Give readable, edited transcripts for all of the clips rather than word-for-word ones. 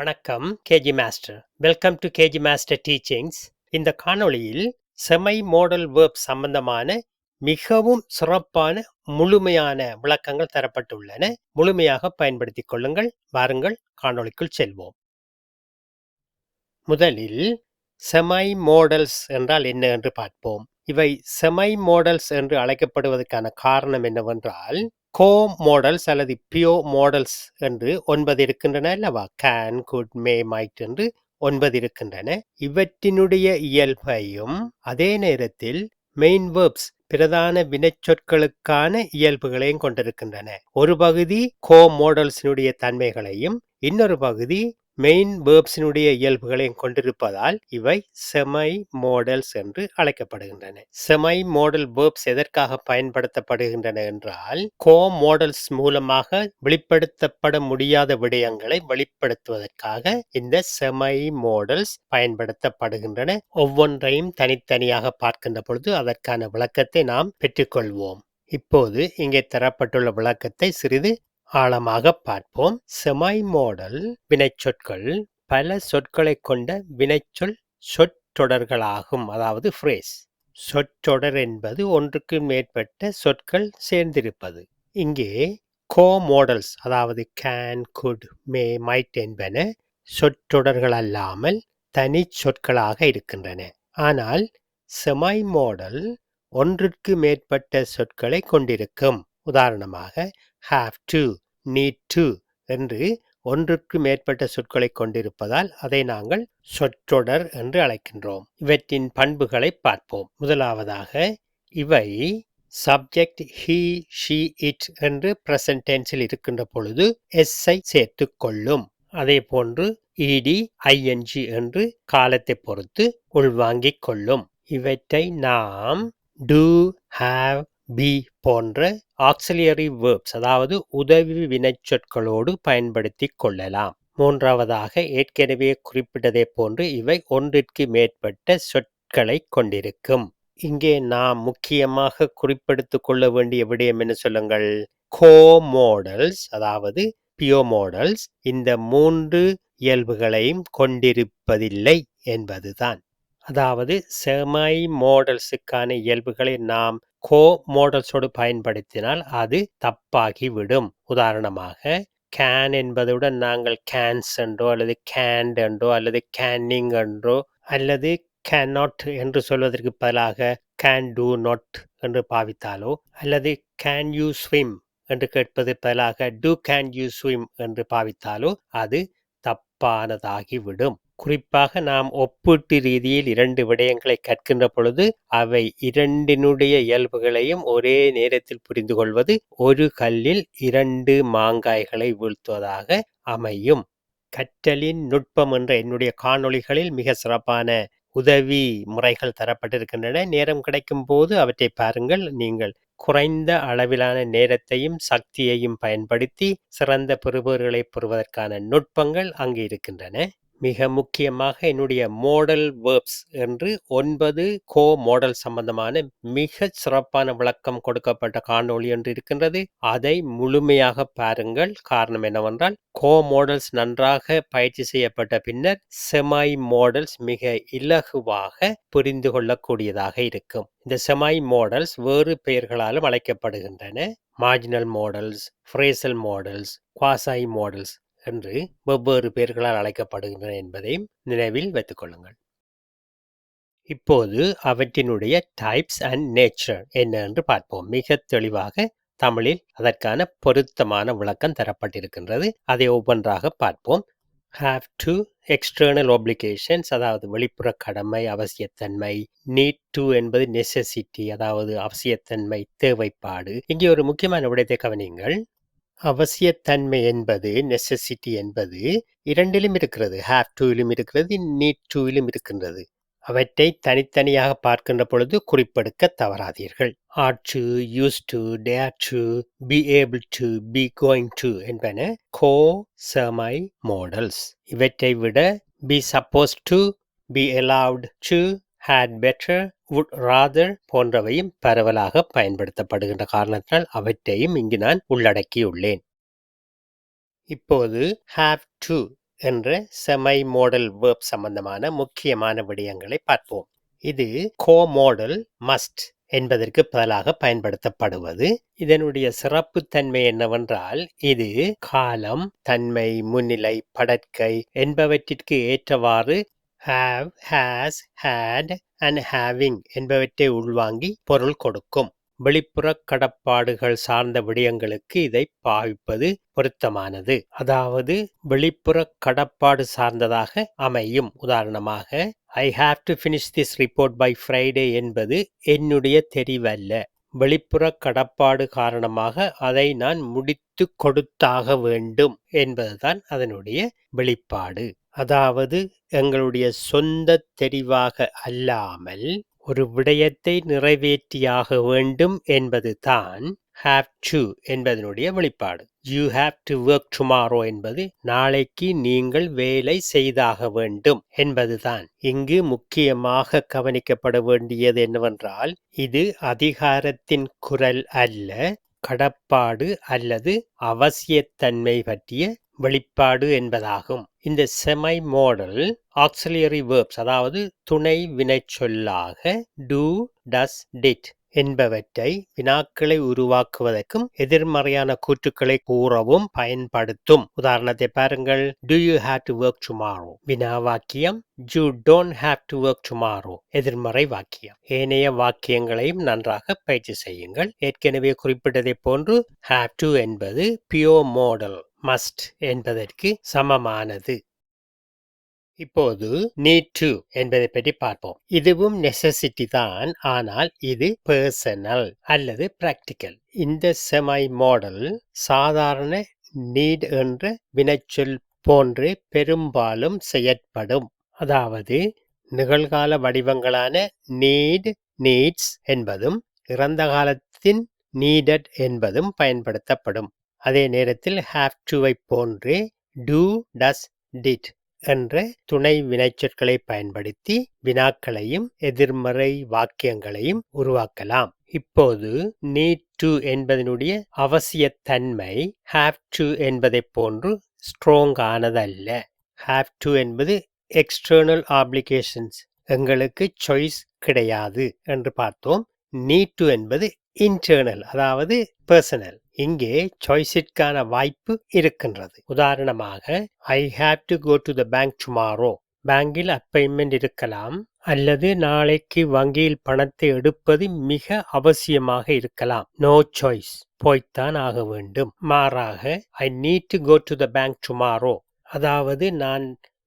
வணக்கம் KG master. Welcome to KG master teachings. இந்த காணொளியில் செமை மாடல் வேர்ப் சம்பந்தமான மிகவும் சிறப்பான முழுமையான விளக்கங்கள் தரப்பட்டுள்ளன. முழுமையாக பயன்படுத்திக் கொள்ளுங்கள். வாருங்கள் காணொளிக்குள் செல்வோம். முதலில் செமை மாடல்ஸ் என்றால் என்ன என்று பார்ப்போம். இவை செமை மாடல்ஸ் என்று அழைக்கப்படுவதற்கான காரணம் என்னவென்றால், கோ மாடல்ஸ் அல்லது பியோ மாடல்ஸ் என்று 9 இருக்கின்றன அல்லவா? கேன், குட், மே, மைட் என்று 9 இருக்கின்றன. இவற்றினுடைய இயல்பையும் அதே நேரத்தில் மெயின் வேர்ப்ஸ் பிரதான வினைச்சொற்களுக்கான இயல்புகளையும் கொண்டிருக்கின்றன. ஒரு பகுதி கோ மாடல்ஸினுடைய தன்மைகளையும் இன்னொரு பகுதி மெயின் வேர்ப்ஸினுடைய இயல்புகளையும் கொண்டிருப்பதால் இவை செமை மாடல்ஸ் என்று அழைக்கப்படுகின்றன. செமை மாடல் வேர்ப்ஸ் எதற்காக பயன்படுத்தப்படுகின்றன என்றால், கோ மாடல்ஸ் மூலமாக வெளிப்படுத்தப்பட முடியாத விடயங்களை வெளிப்படுத்துவதற்காக இந்த செமை மாடல்ஸ் பயன்படுத்தப்படுகின்றன. ஒவ்வொன்றையும் தனித்தனியாக பார்க்கின்ற பொழுது அதற்கான விளக்கத்தை நாம் பெற்றுக்கொள்வோம். இப்போது இங்கே தரப்பட்டுள்ள விளக்கத்தை சிறிது ஆழமாக பார்ப்போம். செமை மாடல் வினைச்சொற்கள் பல சொற்களை கொண்ட வினைச்சொல் சொற்றொடர்களாகும். அதாவது ஃப்ரேஸ். சொற்றொடர் என்பது ஒன்றுக்கு மேற்பட்ட சொற்கள் சேர்ந்திருப்பது. இங்கே கோ மாடல்ஸ் அதாவது கேன், குட், மே, மைட் என்பன சொற்றொடர்கள் அல்லாமல் தனி சொற்களாக இருக்கின்றன. ஆனால் செமை மாடல் ஒன்றிற்கு மேற்பட்ட சொற்களை கொண்டிருக்கும். உதாரணமாக have to, need to என்று ஒன்றுக்கு மேற்பட்ட சொற்களை கொண்டிருப்பதால் அதை நாங்கள் சொற்றொடர் என்று அழைக்கின்றோம். இவற்றின் பண்புகளை பார்ப்போம். முதலாவதாக இவை சப்ஜெக்ட் he, she, it என்று பிரசன்ட் டென்ஸில் இருக்கின்ற பொழுது s-ஐ சேர்த்து கொள்ளும். அதே போன்று ed, ing என்று காலத்தை பொறுத்து உள்வாங்கிக் கொள்ளும். இவற்றை நாம் do, have, be போன்ற ஆக்சிலியரி வேர்ப்ஸ் அதாவது உதவி வினைச்சொற்களோடு பயன்படுத்தி கொள்ளலாம். மூன்றாவதாக ஏற்கனவே குறிப்பிட்டதை போன்று இவை ஒன்றிற்கு மேற்பட்ட சொற்களை கொண்டிருக்கும். இங்கே நாம் முக்கியமாக குறிப்பெடுத்துக் கொள்ள வேண்டிய விடயம் என்ன சொல்லுங்கள்? கோ மாடல்ஸ் அதாவது பியோ மாடல்ஸ் இந்த 3 இயல்புகளையும் கொண்டிருப்பதில்லை என்பதுதான். அதாவது செமை மாடல்ஸுக்கான இயல்புகளை நாம் கோ மாடல்ஸோடு பயன்படுத்தினால் அது தப்பாகிவிடும். உதாரணமாக கேன் என்பதுடன் நாங்கள் கேன்ஸ் என்றோ அல்லது கேண்ட் என்றோ அல்லது கேன்னிங் என்றோ அல்லது கேனாட் என்று சொல்வதற்கு பதிலாக கேன் டூ நாட் என்று பாவித்தாலோ அல்லது கேன் யூ ஸ்விம் என்று கேட்பது பதிலாக டூ கேன் யூ ஸ்விம் என்று பாவித்தாலோ அது தப்பானதாகிவிடும். குறிப்பாக நாம் ஒப்பீட்டு ரீதியில் 2 விடயங்களை கற்கின்ற பொழுது அவை இரண்டினுடைய இயல்புகளையும் ஒரே நேரத்தில் புரிந்து கொள்வது ஒரு கல்லில் 2 மாங்காய்களை வீழ்த்துவதாக அமையும். கற்றலின் நுட்பம் என்ற என்னுடைய காணொளிகளில் மிக சிறப்பான உதவி முறைகள் தரப்பட்டிருக்கின்றன. நேரம் கிடைக்கும் போது அவற்றை பாருங்கள். நீங்கள் குறைந்த அளவிலான நேரத்தையும் சக்தியையும் பயன்படுத்தி சிறந்த பெறுபவர்களை பெறுவதற்கான நுட்பங்கள் அங்கு இருக்கின்றன. மிக முக்கியமாக என்னுடைய மாடல் வேர்ப்ஸ் என்று 9 கோ மாடல் சம்பந்தமான மிக சிறப்பான விளக்கம் கொடுக்கப்பட்ட காணொளி என்று இருக்கின்றது. அதை முழுமையாக பாருங்கள். காரணம் என்னவென்றால் கோ மாடல்ஸ் நன்றாக பயிற்சி செய்யப்பட்ட பின்னர் செமை மாடல்ஸ் மிக இலகுவாக புரிந்து கொள்ளக்கூடியதாக இருக்கும். இந்த செமை மாடல்ஸ் வேறு பெயர்களாலும் அழைக்கப்படுகின்றன. Marginal models, phrasal models, quasi models என்று வெவ்வேறு பெயர்களால் அழைக்கப்படுகின்றன என்பதையும் நினைவில் வைத்துக் கொள்ளுங்கள். இப்போது அவற்றினுடைய டைப்ஸ் அண்ட் நேச்சர் என்ன என்று பார்ப்போம். மிக தெளிவாக தமிழில் அதற்கான பொருத்தமான விளக்கம் தரப்பட்டிருக்கின்றது. அதை ஒவ்வொன்றாக பார்ப்போம். have to எக்ஸ்டர்னல் obligations அதாவது வெளிப்புற கடமை, அவசியத்தன்மை. need to என்பது நெசசிட்டி அதாவது அவசியத்தன்மை, தேவைப்பாடு. இங்கே ஒரு முக்கியமான விடயத்தை கவனியுங்கள். அவசியத்தன்மை என்பது நெசசிட்டி என்பது இரண்டிலும் இருக்கிறது. have to-லும் இருக்கிறது, need to-லும் இருக்கின்றது. அவற்றை தனித்தனியாக பார்க்கின்ற பொழுது குறிப்பெடுக்க தவறாதீர்கள். ought to, used to, dare to, be able to, be going to என்பன கோ செமை மாடல்ஸ். இவற்றை விட be supposed to, be allowed to, had better, would rather போன்றவையும் பரவலாக பயன்படுத்தப்படுகின்ற காரணத்தினால் அவற்றையும் இங்கு நான் உள்ளடக்கியுள்ளேன். இப்போது have to என்ற செமை மாடல் வேர்ப் சம்பந்தமான முக்கியமான விடயங்களை பார்ப்போம். இது கோமோடல் மஸ்ட் என்பதற்கு பதிலாக பயன்படுத்தப்படுவது. இதனுடைய சிறப்பு தன்மை என்னவென்றால், இது காலம், தன்மை, முன்னிலை, படற்கை என்பவற்றிற்கு ஏற்றவாறு have, has, had and having என்பவற்றை உள்வாங்கி பொருள் கொடுக்கும். வெளிப்புற கடப்பாடுகள் சார்ந்த விடயங்களுக்கு இதை பாவிப்பது பொருத்தமானது. அதாவது வெளிப்புற கடப்பாடு சார்ந்ததாக அமையும். உதாரணமாக, I have to finish this report by Friday என்பது என்னுடைய தெரிவல்ல. வெளிப்புற கடப்பாடு காரணமாக அதை நான் முடித்து கொடுத்தாக வேண்டும் என்பதுதான் அதனுடைய வெளிப்பாடு. அதாவது எங்களுடைய சொந்த தெரிவாக அல்லாமல் ஒரு விடயத்தை நிறைவேற்றியாக வேண்டும் என்பது தான் have to என்பதனுடைய வெளிப்பாடு. You have to work tomorrow என்பது நாளைக்கு நீங்கள் வேலை செய்தாக வேண்டும் என்பதுதான். இங்கு முக்கியமாக கவனிக்கப்பட வேண்டியது என்னவென்றால், இது அதிகாரத்தின் குரல் அல்ல, கடப்பாடு அல்லது அவசியத்தன்மை பற்றிய வெளிப்பாடு என்பதாகும். இந்த செமை மாடல் ஆக்சிலியரி வேர்ப்ஸ், அதாவது துணை வினைச்சொல்லாக do, does, did என்பவற்றை வினாக்களை உருவாக்குவதற்கும் எதிர்மறையான கூற்றுக்களை கூறவும் பயன்படுத்தும். உதாரணத்தை பாருங்கள். Do you have to work tomorrow? வினா வாக்கியம். You don't have to work tomorrow. எதிர்மறை வாக்கியம். ஏனைய வாக்கியங்களையும் நன்றாக பயிற்சி செய்யுங்கள். ஏற்கனவே குறிப்பிட்டதை போன்று have to என்பது pure modal must என்பதற்கு சமமானது. இப்போது need to என்பதை பற்றி பார்ப்போம். இதுவும் நெசசிட்டி தான், ஆனால் இது பர்சனல் அல்லது பிராக்டிக்கல். இந்த செமை மாடல் சாதாரண need என்ற வினைச்சொல் போன்று பெரும்பாலும் செயற்படும். அதாவது நிகழ்கால வடிவங்களான need, needs என்பதும் இறந்த காலத்தின் needed என்பதும் பயன்படுத்தப்படும். அதே நேரத்தில் have to-வை போன்றே do, does, did என்ற துணை வினைச்சொற்களை பயன்படுத்தி வினாக்களையும் எதிர்மறை வாக்கியங்களையும் உருவாக்கலாம். இப்போது need to என்பதனுடைய அவசியத்தன்மை have to என்பதை போன்று ஸ்ட்ராங் ஆனதல்ல. have to என்பது எக்ஸ்டர்னல் ஆப்ளிகேஷன்ஸ், எங்களுக்கு சாய்ஸ் கிடையாது என்று பார்த்தோம். need to என்பது இன்டர்னல், அதாவது பர்சனல். இங்கே சாய்ஸிற்கான வாய்ப்பு இருக்கின்றது. உதாரணமாக, I have to go to the bank tomorrow. பேங்கில் அப்பாயின்மெண்ட் இருக்கலாம், அல்லது நாளைக்கு வங்கியில் பணத்தை எடுப்பது மிக அவசியமாக இருக்கலாம். நோ சாய்ஸ், போய்த்தான் ஆக வேண்டும். மாறாக, I need to go to the bank tomorrow, அதாவது நான்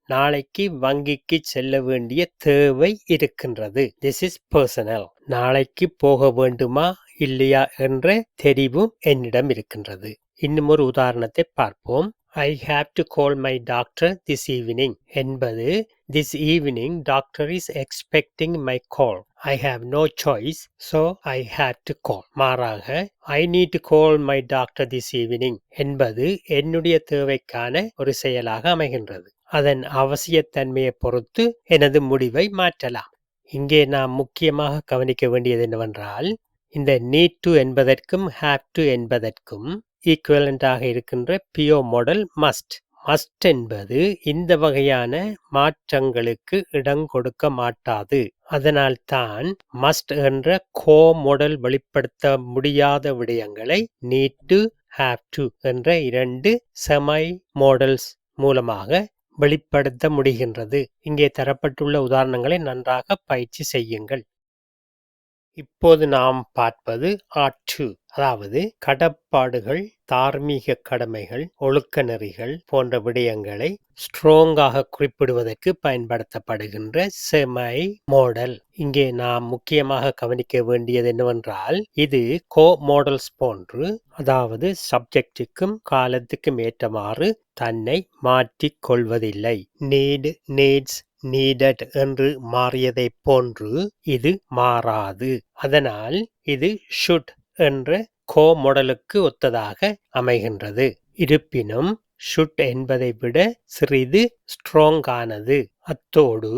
நாளைக்கு வங்கிக்கு செல்ல வேண்டிய தேவை இருக்கின்றது. This is personal. நாளைக்கு போக வேண்டுமா இல்லையா என்ற தெரிவும் என்னிடம் இருக்கின்றது. இன்னும் ஒரு உதாரணத்தை பார்ப்போம். I have to call my doctor this evening என்பது this evening doctor is expecting my call. I have no choice, so I had to call. மாறாக, I need to call my doctor this evening என்பது என்னுடைய தேவைக்கான ஒரு செயலாக அமைகின்றது. அதன் அவசியத்தன்மையை பொறுத்து எனது முடிவை மாற்றலாம். இங்கே நாம் முக்கியமாக கவனிக்க வேண்டியது என்னவென்றால், இந்த need to என்பதற்கும் have to என்பதற்கும் ஈக்குவலண்டாக இருக்கின்ற pure modal must. must என்பது இந்த வகையான மாற்றங்களுக்கு இடம் கொடுக்க மாட்டாது. அதனால் தான் must என்ற co-modal வெளிப்படுத்த முடியாத விடயங்களை need to, have to என்ற இரண்டு செமை மாடல்ஸ் மூலமாக வெளிப்படுத்த முடிகின்றது. இங்கே தரப்பட்டுள்ள உதாரணங்களை நன்றாக பயிற்சி செய்யுங்கள். இப்போது நாம் பார்ப்பது ought to, அதாவது கடப்பாடுகள், தார்மீக கடமைகள், ஒழுக்க நெறிகள் போன்ற விடயங்களை ஸ்ட்ராங்காக குறிப்பிடுவதற்கு பயன்படுத்தப்படுகின்ற செமை மாடல். இங்கே நாம் முக்கியமாக கவனிக்க வேண்டியது என்னவென்றால், இது கோ மாடல்ஸ் போன்று, அதாவது சப்ஜெக்டுக்கும் காலத்துக்கும் ஏற்றமாறு தன்னை மாற்றிக் கொள்வதில்லை. need, needs, needed என்று மாறியதை போன்று இது மாறாது. அதனால் இது should என்ற கோமொடலுக்கு ஒத்ததாக அமைகின்றது. இருப்பினும் should என்பதை விட சிறிது ஸ்ட்ராங் ஆனது. அத்தோடு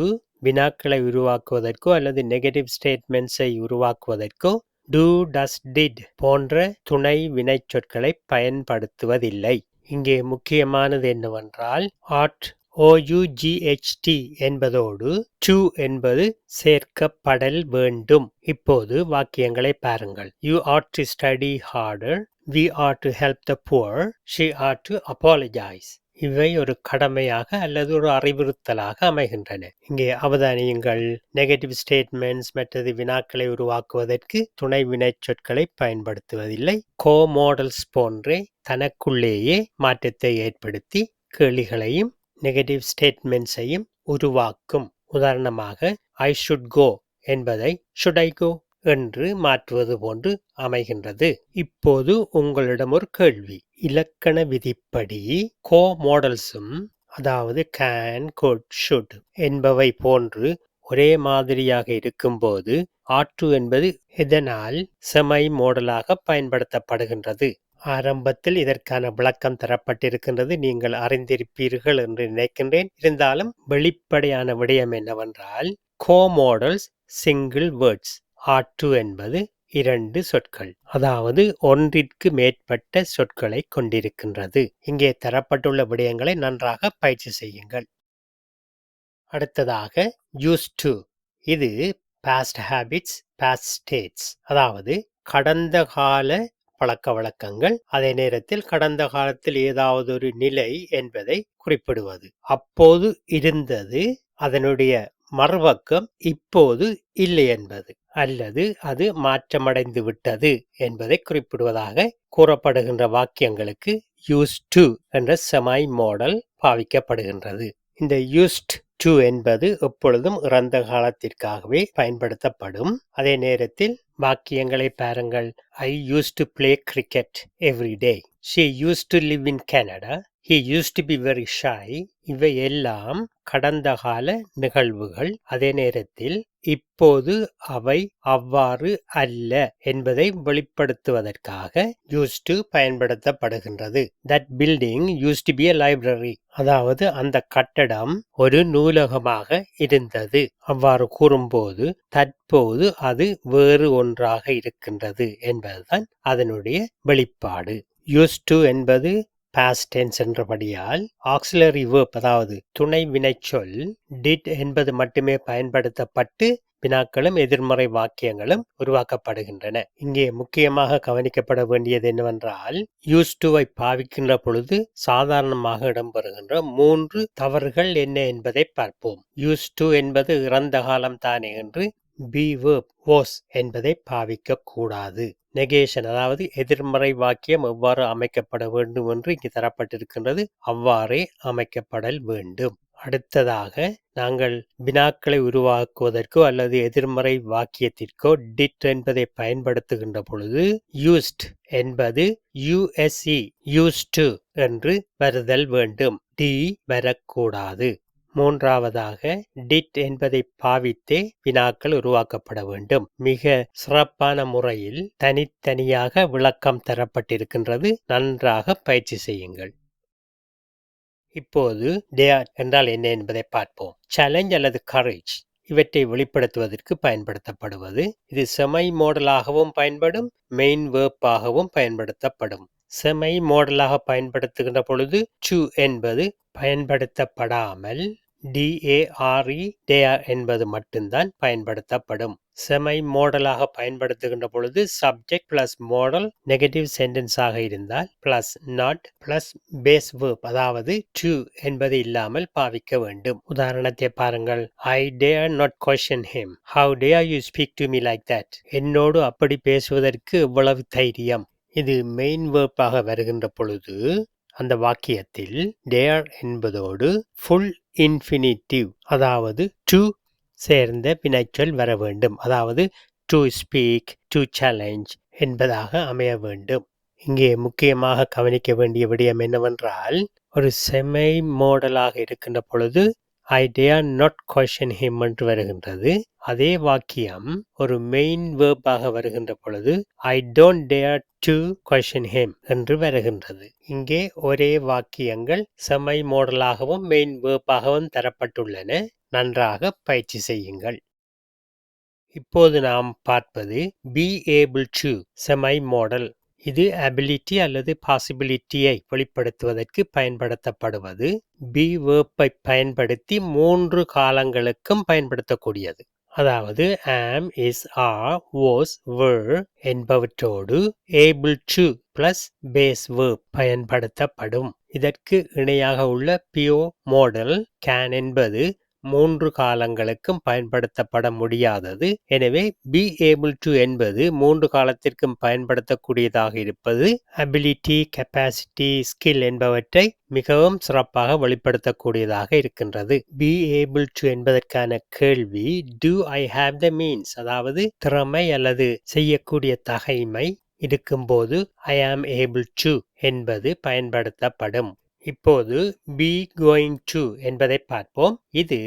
வினாக்களை உருவாக்குவதற்கோ அல்லது நெகட்டிவ் ஸ்டேட்மெண்ட்ஸை உருவாக்குவதற்கோ do, does, did போன்ற துணை வினைச்சொற்களை பயன்படுத்துவதில்லை. இங்கே முக்கியமானது என்னவென்றால் ought OUGHT என்பதோடு to என்பது சேர்க்கப்படல் வேண்டும். இப்போது வாக்கியங்களை பாருங்கள். You ought to study harder. We ought to help the poor. She ought to apologize. இவை ஒரு கடமையாக அல்லது ஒரு அறிவுறுத்தலாக அமைகின்றன. இங்கே அவதானியுங்கள், நெகட்டிவ் ஸ்டேட்மெண்ட்ஸ் மற்றது வினாக்களை உருவாக்குவதற்கு துணை வினைச் சொற்களை பயன்படுத்துவதில்லை. கோமாடல்ஸ் போன்றே தனக்குள்ளேயே மாற்றத்தை ஏற்படுத்தி கேள்விகளையும் நெகட்டிவ் ஸ்டேட்மெண்ட்ஸையும் உருவாக்கும். உதாரணமாக ஐ ஷுட் கோ என்பதை ஷுட் ஐ கோ என்று மாற்றுவது போன்று அமைகின்றது. இப்போது உங்களிடம் ஒரு கேள்வி. இலக்கண விதிப்படி கோமாடல்ஸும் அதாவது கேன், குட், ஷுட் என்பவை போன்று ஒரே மாதிரியாக இருக்கும்போது ஆற்று என்பது எதனால் செமை மோடலாக பயன்படுத்தப்படுகின்றது? ஆரம்பத்தில் இதற்கான விளக்கம் தரப்பட்டிருக்கின்றது, நீங்கள் அறிந்திருப்பீர்கள் என்று நினைக்கின்றேன். இருந்தாலும் வெளிப்படையான விடயம் என்னவென்றால் கோமாடல்ஸ் சிங்கிள் வேர்ட்ஸ், ஆற்று என்பது இரண்டு சொற்கள், அதாவது ஒன்றிற்கு மேற்பட்ட சொற்களை கொண்டிருக்கின்றது. இங்கே தரப்பட்டுள்ள விடயங்களை நன்றாக பயிற்சி செய்யுங்கள். அடுத்ததாக used to. இது past habits, past states, அதாவது கடந்த கால பழக்க வழக்கங்கள், அதே நேரத்தில் கடந்த காலத்தில் ஏதாவது ஒரு நிலை என்பதை குறிப்பிடுவது. அப்போது இருந்தது அதனுடைய மறுபக்கம் இப்போது இல்லை என்பது, அல்லது அது மாற்றமடைந்து விட்டது என்பதை குறிப்பிடுவதாக கூறப்படுகின்ற வாக்கியங்களுக்கு used to என்ற செமை மாடல் பாவிக்கப்படுகின்றது. இந்த used to என்பது எப்பொழுதும் இறந்த காலத்திற்காகவே பயன்படுத்தப்படும். அதே நேரத்தில் வாக்கியங்களை பாருங்கள். I used to play cricket every day. She used to live in Canada. He used to be very shy. இவை எல்லாம் கடந்த கால நிகழ்வுகள். அதே நேரத்தில் இப்போது அவை அவ்வாறு அல்ல என்பதை வெளிப்படுத்துவதற்காக used to பயன்படுத்தப்படுகின்றது. That building used to be a library. அதாவது அந்த கட்டடம் ஒரு நூலகமாக இருந்தது. அவ்வாறு கூறும்போது தற்போது அது வேறு ஒன்றாக இருக்கின்றது என்பதுதான் அதனுடைய வெளிப்பாடு. used to என்பது past tense என்றபடியால் auxiliary verb அதாவது துணை வினைச்சொல் did என்பது மட்டுமே பயன்படுத்தப்பட்டு வினாக்களும் எதிர்மறை வாக்கியங்களும் உருவாக்கப்படுகின்றன. இங்கே முக்கியமாக கவனிக்கப்பட வேண்டியது என்னவென்றால் used to பாவிக்கின்ற பொழுது சாதாரணமாக இடம்பெறுகின்ற 3 தவறுகள் என்ன என்பதை பார்ப்போம். used to என்பது இறந்த காலம் தானே என்று be verb was என்பதை பாவிக்க கூடாது. நெகேஷன் அதாவது எதிர்மறை வாக்கியம் எவ்வாறு அமைக்கப்பட வேண்டும் என்று இங்கு தரப்பட்டிருக்கின்றது, அவ்வாறே அமைக்கப்படல் வேண்டும். அடுத்ததாக நாங்கள் வினாக்களை உருவாக்குவதற்கோ அல்லது எதிர்மறை வாக்கியத்திற்கோ did என்பதை பயன்படுத்துகின்ற பொழுது used என்பது USE used to என்று வருதல் வேண்டும், D வரக்கூடாது. மூன்றாவதாக did என்பதை பாவித்தே வினாக்கள் உருவாக்கப்பட வேண்டும். மிக சிறப்பான முறையில் தனித்தனியாக விளக்கம் தரப்பட்டிருக்கின்றது, நன்றாக பயிற்சி செய்யுங்கள். இப்போது dare என்றால் என்ன என்பதை பார்ப்போம். சேலஞ்ச் அல்லது கரேஜ் இவற்றை வெளிப்படுத்துவதற்கு பயன்படுத்தப்படுவது. இது செமை மாடலாகவும் பயன்படும், மெயின் வேர்ப்பாகவும் பயன்படுத்தப்படும். செமை மாடலாக பயன்படுத்துகின்ற பொழுது to என்பது பயன்படுத்தப்படாமல் DARE dare என்பது மட்டும்தான் பயன்படுத்தப்படும். செமை மாடலாக பயன்படுத்துகின்ற பொழுது subject plus modal negative sentence ஆக இருந்தால் plus not plus base verb அதாவது to என்பது இல்லாமல் பாவிக்க வேண்டும். உதாரணத்தை பாருங்கள். I dare not question him. How dare you speak to me like that? என்னோடு அப்படி பேசுவதற்கு இவ்வளவு தைரியம். இது மெயின் வேர்ப்பாக வருகின்ற பொழுது அந்த வாக்கியத்தில் dare என்பதோடு ஃபுல் இன்ஃபினிட்டிவ் அதாவது to சேர்ந்த வினைச்சொல் வர வேண்டும். அதாவது to speak, to challenge என்பதாக அமைய வேண்டும். இங்கே முக்கியமாக கவனிக்க வேண்டிய விடயம் என்னவென்றால் ஒரு செமை மாடலாக இருக்கின்ற பொழுது I dare not question him என்று வருகின்றது. அதே வாக்கியம் ஒரு மெயின் வேர்பாக வருகின்ற பொழுது I don't dare to question him என்று வருகின்றது. இங்கே ஒரே வாக்கியங்கள் செமை மாடலாகவும் மெயின் வேர்பாகவும் தரப்பட்டுள்ளன, நன்றாக பயிற்சி செய்யுங்கள். இப்போது நாம் பார்ப்பது be able to செமை மாடல். இது ability அல்லது possibility-ஐ வெளிப்படுத்துவதற்கு பயன்படுத்தப்படுவது. be verb-ஐ பயன்படுத்தி 3 காலங்களுக்கும் பயன்படுத்தக்கூடியது. அதாவது am, is, are, was, were என்பவற்றோடு able to plus base verb பயன்படுத்தப்படும். இதற்கு இணையாக உள்ள pure modal can என்பது 3 காலங்களுக்கும் பயன்படுத்தப்பட முடியாதது. எனவே be able to என்பது 3 காலத்திற்கும் பயன்படுத்தக்கூடியதாக இருப்பது ability, capacity, skill என்பவற்றை மிகவும் சிறப்பாக வெளிப்படுத்தக்கூடியதாக இருக்கின்றது. be able to என்பதற்கான கேள்வி do I have the means, அதாவது திறமை அல்லது செய்யக்கூடிய தகைமை இருக்கும்போது I am able to என்பது பயன்படுத்தப்படும். இப்போது be going to என்பதை பார்ப்போம். இது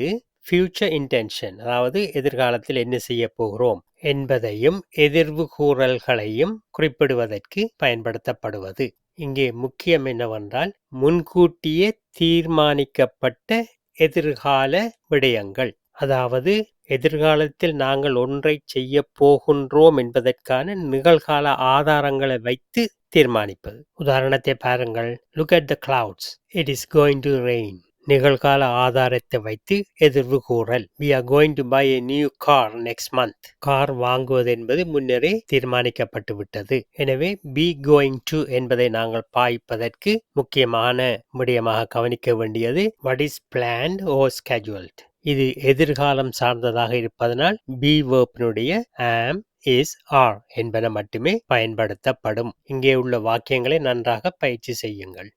future intention, அதாவது எதிர்காலத்தில் என்ன செய்ய போகிறோம் என்பதையும் எதிர்வு கூறல்களையும் குறிப்பிடுவதற்கு பயன்படுத்தப்படுவது. இங்கே முக்கியம் என்னவென்றால் முன்கூட்டியே தீர்மானிக்கப்பட்ட எதிர்கால விடயங்கள், அதாவது எதிர்காலத்தில் நாங்கள் ஒன்றை செய்ய போகின்றோம் என்பதற்கான நிகழ்கால ஆதாரங்களை வைத்து தீர்மானிப்பது. உதாரணத்தை பாருங்கள். Look at the clouds. It is going to rain. நிகழ்கால ஆதாரத்தை வைத்து எதிர்வு கூறல். We are going to buy a new car next month. Car வாங்குவது என்பது முன்னரே தீர்மானிக்கப்பட்டு விட்டது. எனவே be going to என்பதை நாங்கள் பாய்ப்பதற்கு முக்கியமான விடயமாக கவனிக்க வேண்டியது what is planned or scheduled. இது எதிர்காலம் சார்ந்ததாக இருப்பதனால் be verb-னுடைய am, is, are என்பன மட்டுமே பயன்படுத்தப்படும். இங்கே உள்ள வாக்கியங்களை நன்றாக பயிற்சி செய்யுங்கள்.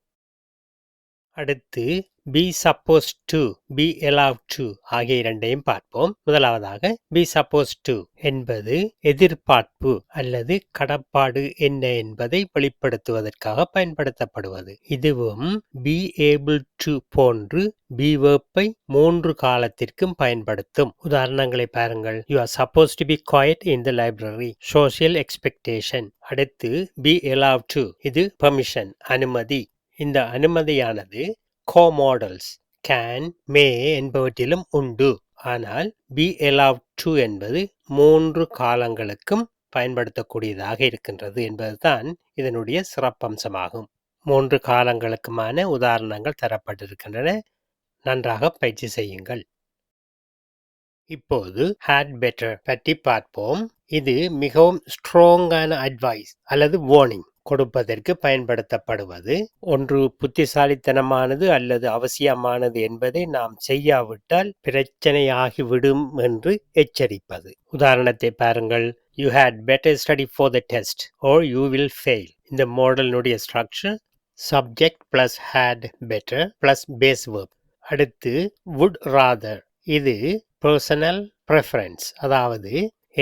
அடுத்து be supposed to, be allowed to ஆகிய இரண்டையும் பார்ப்போம். முதலாவதாக be supposed to என்பது எதிர்பார்ப்பு அல்லது கடப்பாடு என்ன என்பதை வெளிப்படுத்துவதற்காக பயன்படுத்தப்படுவது. இதுவும் be able to போன்று be verb-ஐ 3 காலத்திற்கும் பயன்படுத்தும். உதாரணங்களை பாருங்கள். You are supposed to be quiet in the library. Social expectation. அடுத்து be allowed to, இது permission, அனுமதி. இந்த அனுமதியானது co-modals can, may என்பவற்றிலும் உண்டு. ஆனால் be allowed to என்பது 3 காலங்களுக்கும் பயன்படுத்தக்கூடியதாக இருக்கின்றது என்பதுதான் இதனுடைய சிறப்பம்சமாகும். 3 காலங்களுக்குமான உதாரணங்கள் தரப்பட்டிருக்கின்றன. நன்றாக பயிற்சி செய்யுங்கள். இப்போது had better பற்றி பார்ப்போம். இது மிகவும் ஸ்ட்ராங்கான அட்வைஸ் அல்லது வார்னிங் கொடுப்பதற்கு பயன்படுத்தப்படுவது. ஒன்று புத்திசாலித்தனமானது அல்லது அவசியமானது என்பதை நாம் செய்யாவிட்டால் பிரச்சனையாகிவிடும் என்று எச்சரிப்பது. உதாரணத்தை பாருங்கள். You had better study for the test or you will fail. இந்த மாடலினுடைய structure subject plus had better plus base verb. அடுத்து would rather, இது personal preference, அதாவது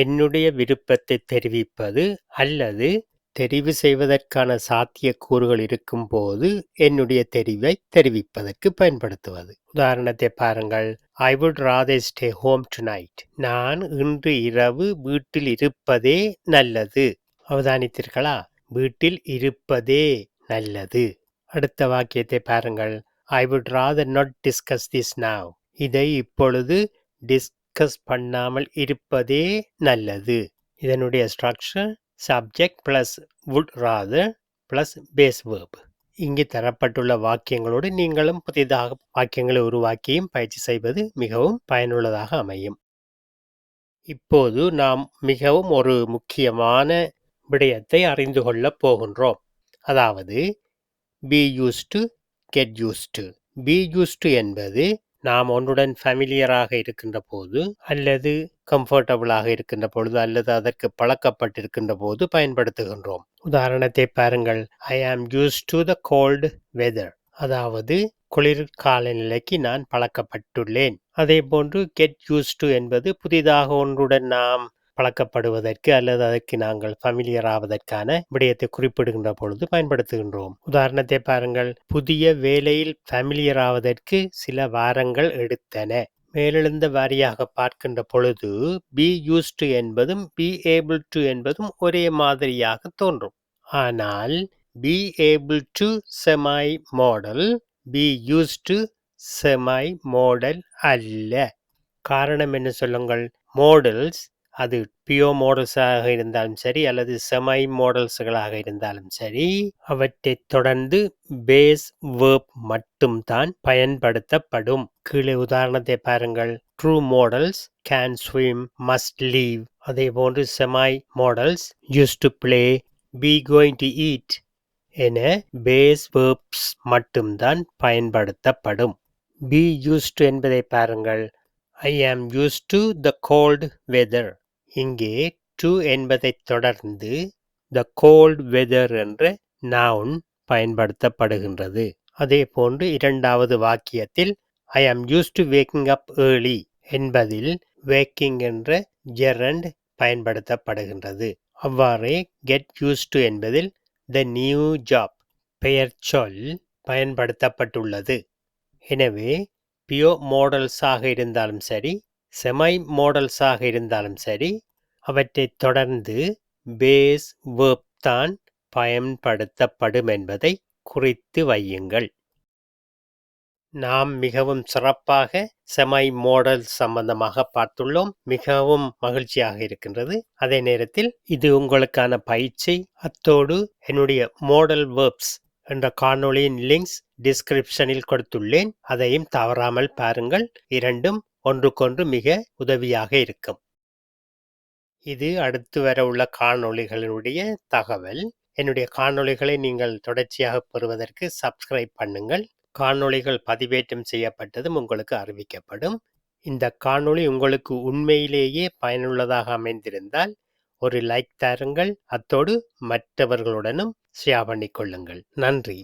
என்னுடைய விருப்பத்தை தெரிவிப்பது அல்லது தெரிவு செய்வதற்கான சாத்தியக்கூறுகள் இருக்கும் போது என்னுடைய தெரிவை தெரிவிப்பதற்கு பயன்படுத்துவது. உதாரணத்தை பாருங்கள். I would rather stay home tonight. நான் இன்று இரவு வீட்டில் இருப்பதே நல்லது. அவதானித்தீர்களா? வீட்டில் இருப்பதே நல்லது. அடுத்த வாக்கியத்தை பாருங்கள். I would rather not discuss this now. இதை இப்பொழுது டிஸ்கஸ் பண்ணாமல் இருப்பதே நல்லது. இதனுடைய structure subject plus would rather plus base verb. இங்கு தரப்பட்டுள்ள வாக்கியங்களோடு நீங்களும் புதிதாக வாக்கியங்களை உருவாக்கியும் பயிற்சி செய்வது மிகவும் பயனுள்ளதாக அமையும். இப்போது நாம் மிகவும் ஒரு முக்கியமான விடயத்தை அறிந்து கொள்ளப் போகின்றோம். அதாவது be used to, get used to. be used to என்பது நாம் ஒன்றுடன் ஃபெமிலியராக இருக்கின்ற போது அல்லது கம்ஃபர்டபுளாக இருக்கின்ற பொழுது அல்லது அதற்கு பழக்கப்பட்டிருக்கின்ற போது பயன்படுத்துகின்றோம். உதாரணத்தை பாருங்கள். I am used to the cold weather. அதாவது குளிர் காலநிலைக்கு நான் பழக்கப்பட்டுள்ளேன். அதே போன்று get used to என்பது புதிதாக ஒன்றுடன் நாம் பழக்கப்படுவதற்கு அல்லது அதற்கு நாங்கள் ஃபெமிலியர் ஆவதற்கான விடயத்தை குறிப்பிடுகின்ற பொழுது பயன்படுத்துகின்றோம். உதாரணத்தை பாருங்கள். புதிய வேலையில் ஃபெமிலியர் ஆவதற்கு சில வாரங்கள் எடுத்தன. மேலெழுந்த வாரியாக பார்க்கின்ற பொழுது be used to என்பதும் be able to என்பதும் ஒரே மாதிரியாக தோன்றும். ஆனால் be able to semi model, be used to semi model அல்ல. காரணம் என்ன சொல்லுங்கள். மாடல்ஸ் அது பியோ மாடல்ஸாக இருந்தாலும் சரி அல்லது செமை மாடல்ஸ்களாக இருந்தாலும் சரி, அவற்றைத் தொடர்ந்து பேஸ் வேர்ப் மட்டும்தான் பயன்படுத்தப்படும். கீழே உதாரணத்தை பாருங்கள். True models can swim, must leave. அதே போன்று செமை models used to play, be going to eat என பேஸ் வேர்ப்ஸ் மட்டும்தான் பயன்படுத்தப்படும். பி யூஸ்ட் டு என்பதை பாருங்கள். I am used to the cold weather. இங்கே to என்பதைத் தொடர்ந்து the cold weather என்ற noun பயன்படுத்தப்படுகின்றது. அதே போன்று இரண்டாவது வாக்கியத்தில் I am used to waking up early என்பதில் waking என்ற gerund பயன்படுத்தப்படுகின்றது. அவ்வாறே get used to என்பதில் the new job பெயர்ச்சொல் பயன்படுத்தப்பட்டுள்ளது. எனவே பியோ மாடல்ஸாக இருந்தாலும் சரி, செமை மாடல்ஸாக இருந்தாலும் சரி, அவற்றைத் தொடர்ந்து பேஸ் வேர்ப் தான் பயன்படுத்தப்படும் என்பதை குறித்து வையுங்கள். நாம் மிகவும் சிறப்பாக செமை மாடல் சம்பந்தமாக பார்த்துள்ளோம். மிகவும் மகிழ்ச்சியாக இருக்கின்றது. அதே நேரத்தில் இது உங்களுக்கான பயிற்சி. அத்தோடு என்னுடைய மாடல் வேர்ப்ஸ் என்ற காணொளியின் லிங்க்ஸ் டிஸ்கிரிப்ஷனில் கொடுத்துள்ளேன். அதையும் தவறாமல் பாருங்கள். இரண்டும் ஒன்றுக்கொன்று மிக உதவியாக இருக்கும். இது அடுத்து வர உள்ள காணொளிகளுடைய தகவல். என்னுடைய காணொளிகளை நீங்கள் தொடர்ச்சியாக பெறுவதற்கு சப்ஸ்கிரைப் பண்ணுங்கள். காணொளிகள் பதிவேற்றம் செய்யப்பட்டதும் உங்களுக்கு அறிவிக்கப்படும். இந்த காணொளி உங்களுக்கு உண்மையிலேயே பயனுள்ளதாக அமைந்திருந்தால் ஒரு லைக் தாருங்கள். அத்தோடு மற்றவர்களுடனும் ஷேர் பண்ணிக்கொள்ளுங்கள். நன்றி.